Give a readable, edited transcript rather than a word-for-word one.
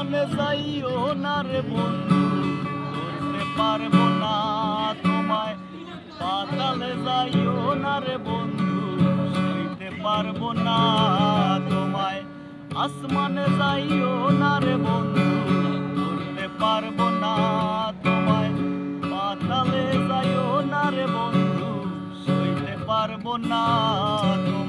আসমানে যাইও না রে বন্ধু, ধরতে পারবো না তোমায়। পাতালে যাইও না রে বন্ধু, সইতে পারবো না তোমায়। আসমানে যাইও না রে বন্ধু, ধরতে পারবো না তোমায়। পাতালে যাইও না রে বন্ধু, সইতে পারবো না তোমায়।